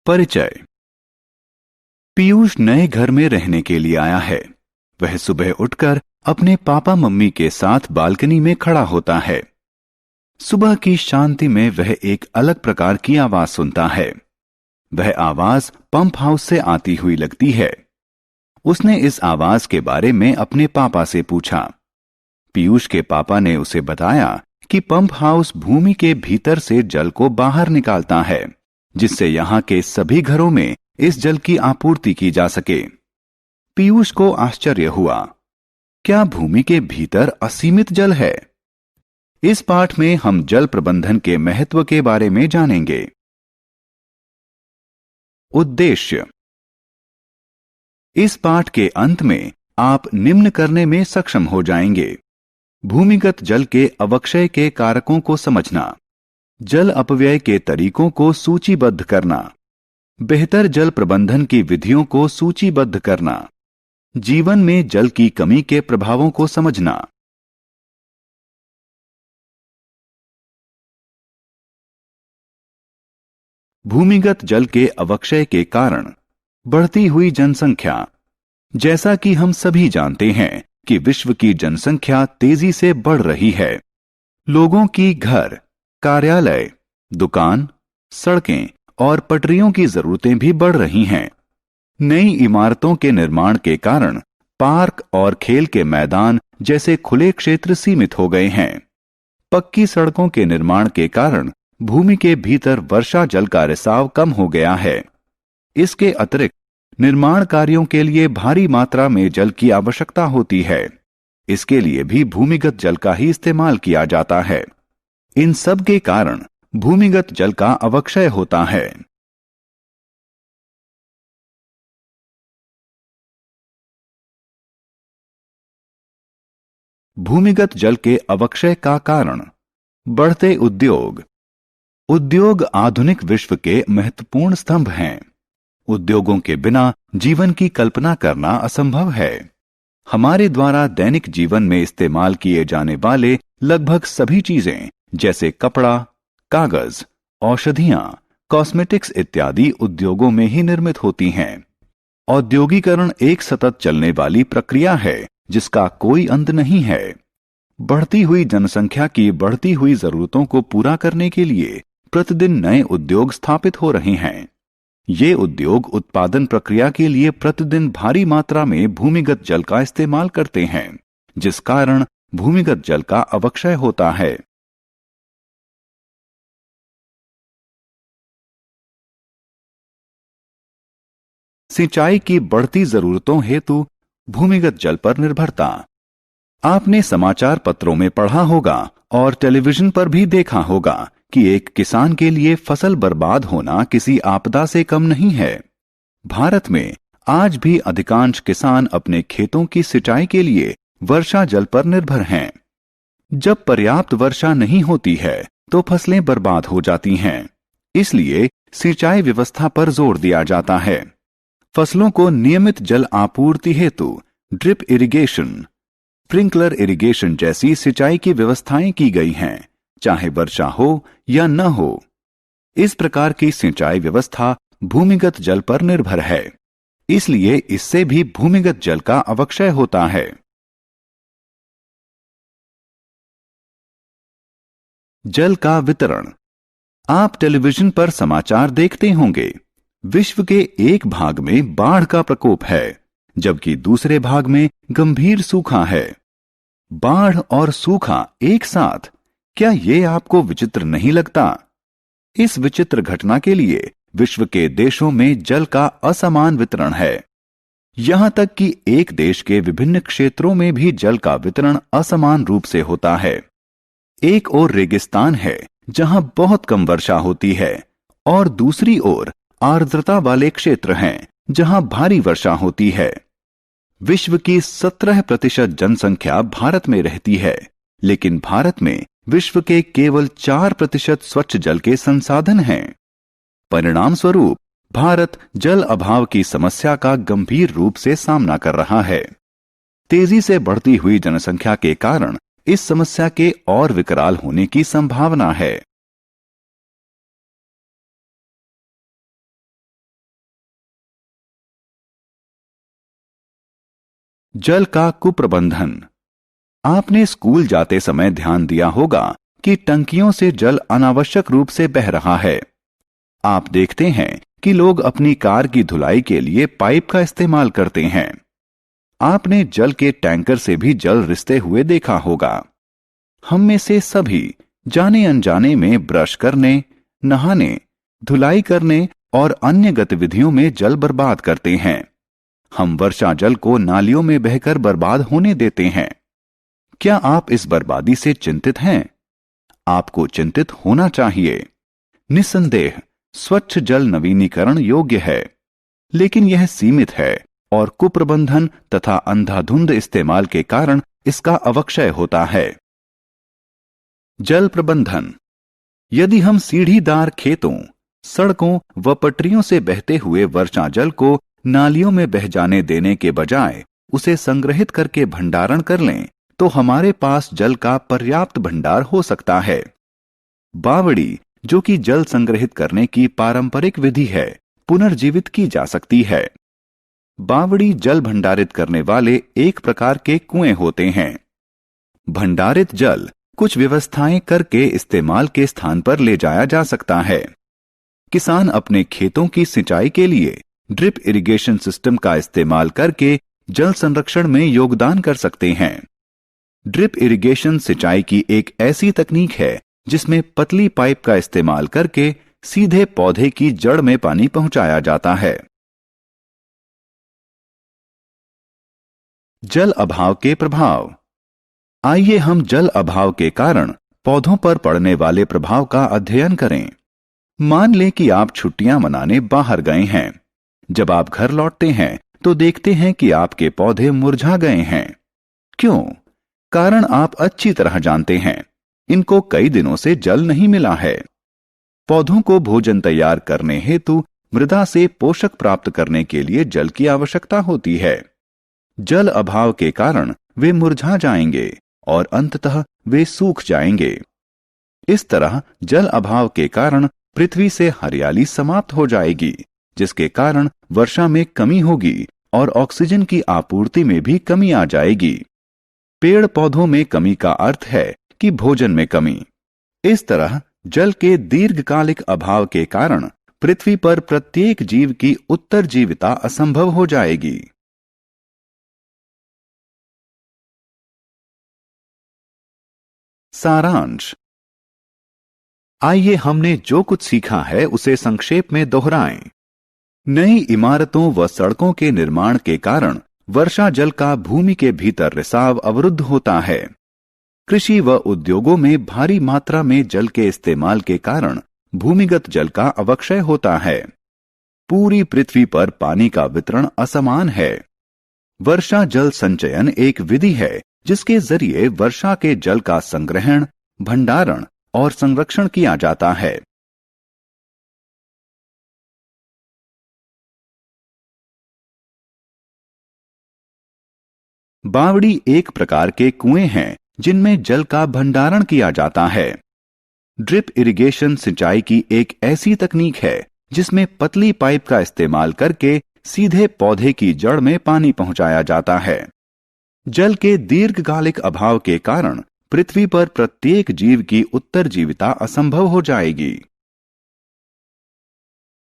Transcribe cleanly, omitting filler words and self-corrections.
परिचय। पीयूष नए घर में रहने के लिए आया है। वह सुबह उठकर अपने पापा मम्मी के साथ बालकनी में खड़ा होता है। सुबह की शांति में वह एक अलग प्रकार की आवाज सुनता है। वह आवाज पंप हाउस से आती हुई लगती है। उसने इस आवाज के बारे में अपने पापा से पूछा। पीयूष के पापा ने उसे बताया कि पंप हाउस भूमि के भीतर से जल को बाहर निकालता है, जिससे यहां के सभी घरों में इस जल की आपूर्ति की जा सके। पीयूष को आश्चर्य हुआ, क्या भूमि के भीतर असीमित जल है? इस पाठ में हम जल प्रबंधन के महत्व के बारे में जानेंगे। उद्देश्य। इस पाठ के अंत में आप निम्न करने में सक्षम हो जाएंगे। भूमिगत जल के अवक्षय के कारकों को समझना, जल अपव्यय के तरीकों को सूचीबद्ध करना, बेहतर जल प्रबंधन की विधियों को सूचीबद्ध करना, जीवन में जल की कमी के प्रभावों को समझना। भूमिगत जल के अवक्षय के कारण बढ़ती हुई जनसंख्या। जैसा कि हम सभी जानते हैं कि विश्व की जनसंख्या तेजी से बढ़ रही है। लोगों की घर, कार्यालय, दुकान, सड़कें और पटरियों की जरूरतें भी बढ़ रही हैं। नई इमारतों के निर्माण के कारण पार्क और खेल के मैदान जैसे खुले क्षेत्र सीमित हो गए हैं। पक्की सड़कों के निर्माण के कारण भूमि के भीतर वर्षा जल का रिसाव कम हो गया है। इसके अतिरिक्त निर्माण कार्यों के लिए भारी मात्रा में जल की आवश्यकता होती है। इसके लिए भी भूमिगत जल का ही इस्तेमाल किया जाता है। इन सब के कारण भूमिगत जल का अवक्षय होता है। भूमिगत जल के अवक्षय का कारण। बढ़ते उद्योग। उद्योग आधुनिक विश्व के महत्वपूर्ण स्तंभ हैं। उद्योगों के बिना जीवन की कल्पना करना असंभव है। हमारे द्वारा दैनिक जीवन में इस्तेमाल किए जाने वाले लगभग सभी चीजें जैसे कपड़ा, कागज, औषधियां, कॉस्मेटिक्स इत्यादि उद्योगों में ही निर्मित होती हैं। औद्योगिकरण एक सतत चलने वाली प्रक्रिया है जिसका कोई अंत नहीं है। बढ़ती हुई जनसंख्या की बढ़ती हुई जरूरतों को पूरा करने के लिए प्रतिदिन नए उद्योग स्थापित हो रहे हैं। ये उद्योग उत्पादन प्रक्रिया के लिए प्रतिदिन भारी मात्रा में भूमिगत जल का इस्तेमाल करते हैं, जिस कारण भूमिगत जल का अवक्षय होता है। सिंचाई की बढ़ती जरूरतों हेतु भूमिगत जल पर निर्भरता। आपने समाचार पत्रों में पढ़ा होगा और टेलीविजन पर भी देखा होगा कि एक किसान के लिए फसल बर्बाद होना किसी आपदा से कम नहीं है। भारत में आज भी अधिकांश किसान अपने खेतों की सिंचाई के लिए वर्षा जल पर निर्भर हैं। जब पर्याप्त वर्षा नहीं होती है तो फसलें बर्बाद हो जाती हैं। इसलिए सिंचाई व्यवस्था पर जोर दिया जाता है। फसलों को नियमित जल आपूर्ति हेतु ड्रिप इरिगेशन, स्प्रिंकलर इरिगेशन जैसी सिंचाई की व्यवस्थाएं की गई हैं, चाहे वर्षा हो या न हो। इस प्रकार की सिंचाई व्यवस्था भूमिगत जल पर निर्भर है, इसलिए इससे भी भूमिगत जल का अवक्षय होता है। जल का वितरण। आप टेलीविजन पर समाचार देखते होंगे। विश्व के एक भाग में बाढ़ का प्रकोप है, जबकि दूसरे भाग में गंभीर सूखा है। बाढ़ और सूखा एक साथ, क्या ये आपको विचित्र नहीं लगता? इस विचित्र घटना के लिए विश्व के देशों में जल का असमान वितरण है। यहां तक कि एक देश के विभिन्न क्षेत्रों में भी जल का वितरण असमान रूप से होता है। एक ओर रेगिस्तान है जहां बहुत कम वर्षा होती है, और दूसरी ओर आर्द्रता वाले क्षेत्र हैं जहां भारी वर्षा होती है। विश्व की 17% जनसंख्या भारत में रहती है, लेकिन भारत में विश्व के केवल 4% स्वच्छ जल के संसाधन हैं। परिणाम स्वरूप भारत जल अभाव की समस्या का गंभीर रूप से सामना कर रहा है। तेजी से बढ़ती हुई जनसंख्या के कारण इस समस्या के और विकराल होने की संभावना है। जल का कुप्रबंधन। आपने स्कूल जाते समय ध्यान दिया होगा कि टंकियों से जल अनावश्यक रूप से बह रहा है। आप देखते हैं कि लोग अपनी कार की धुलाई के लिए पाइप का इस्तेमाल करते हैं। आपने जल के टैंकर से भी जल रिसते हुए देखा होगा। हम में से सभी जाने अनजाने में ब्रश करने, नहाने, धुलाई करने और अन्य गतिविधियों में जल बर्बाद करते हैं। हम वर्षा जल को नालियों में बहकर बर्बाद होने देते हैं। क्या आप इस बर्बादी से चिंतित हैं? आपको चिंतित होना चाहिए। निस्संदेह स्वच्छ जल नवीनीकरण योग्य है, लेकिन यह सीमित है और कुप्रबंधन तथा अंधाधुंध इस्तेमाल के कारण इसका अवक्षय होता है। जल प्रबंधन। यदि हम सीढ़ीदार खेतों, सड़कों व पटरियों से बहते हुए वर्षा जल को नालियों में बह जाने देने के बजाय उसे संग्रहित करके भंडारण कर लें, तो हमारे पास जल का पर्याप्त भंडार हो सकता है। बावड़ी, जो कि जल संग्रहित करने की पारंपरिक विधि है, पुनर्जीवित की जा सकती है। बावड़ी जल भंडारित करने वाले एक प्रकार के कुएं होते हैं। भंडारित जल कुछ व्यवस्थाएं करके इस्तेमाल के स्थान पर ले जाया जा सकता है। किसान अपने खेतों की सिंचाई के लिए ड्रिप इरिगेशन सिस्टम का इस्तेमाल करके जल संरक्षण में योगदान कर सकते हैं। ड्रिप इरिगेशन सिंचाई की एक ऐसी तकनीक है जिसमें पतली पाइप का इस्तेमाल करके सीधे पौधे की जड़ में पानी पहुंचाया जाता है। जल अभाव के प्रभाव। आइए हम जल अभाव के कारण पौधों पर पड़ने वाले प्रभाव का अध्ययन करें। मान लें कि आप छुट्टियां मनाने बाहर गए हैं। जब आप घर लौटते हैं तो देखते हैं कि आपके पौधे मुरझा गए हैं। क्यों? कारण आप अच्छी तरह जानते हैं। इनको कई दिनों से जल नहीं मिला है। पौधों को भोजन तैयार करने हेतु मृदा से पोषक प्राप्त करने के लिए जल की आवश्यकता होती है। जल अभाव के कारण वे मुरझा जाएंगे और अंततः वे सूख जाएंगे। इस तरह जल अभाव के कारण पृथ्वी से हरियाली समाप्त हो जाएगी, जिसके कारण वर्षा में कमी होगी और ऑक्सीजन की आपूर्ति में भी कमी आ जाएगी। पेड़ पौधों में कमी का अर्थ है कि भोजन में कमी। इस तरह जल के दीर्घकालिक अभाव के कारण पृथ्वी पर प्रत्येक जीव की उत्तरजीविता असंभव हो जाएगी। सारांश। आइए हमने जो कुछ सीखा है उसे संक्षेप में दोहराएं। नई इमारतों व सड़कों के निर्माण के कारण वर्षा जल का भूमि के भीतर रिसाव अवरुद्ध होता है। कृषि व उद्योगों में भारी मात्रा में जल के इस्तेमाल के कारण भूमिगत जल का अवक्षय होता है। पूरी पृथ्वी पर पानी का वितरण असमान है। वर्षा जल संचयन एक विधि है जिसके जरिए वर्षा के जल का संग्रहण, भंडारण और संरक्षण किया जाता है। बावड़ी एक प्रकार के कुएं हैं जिनमें जल का भंडारण किया जाता है। ड्रिप इरिगेशन सिंचाई की एक ऐसी तकनीक है जिसमें पतली पाइप का इस्तेमाल करके सीधे पौधे की जड़ में पानी पहुंचाया जाता है। जल के दीर्घकालिक अभाव के कारण पृथ्वी पर प्रत्येक जीव की उत्तरजीविता असंभव हो जाएगी।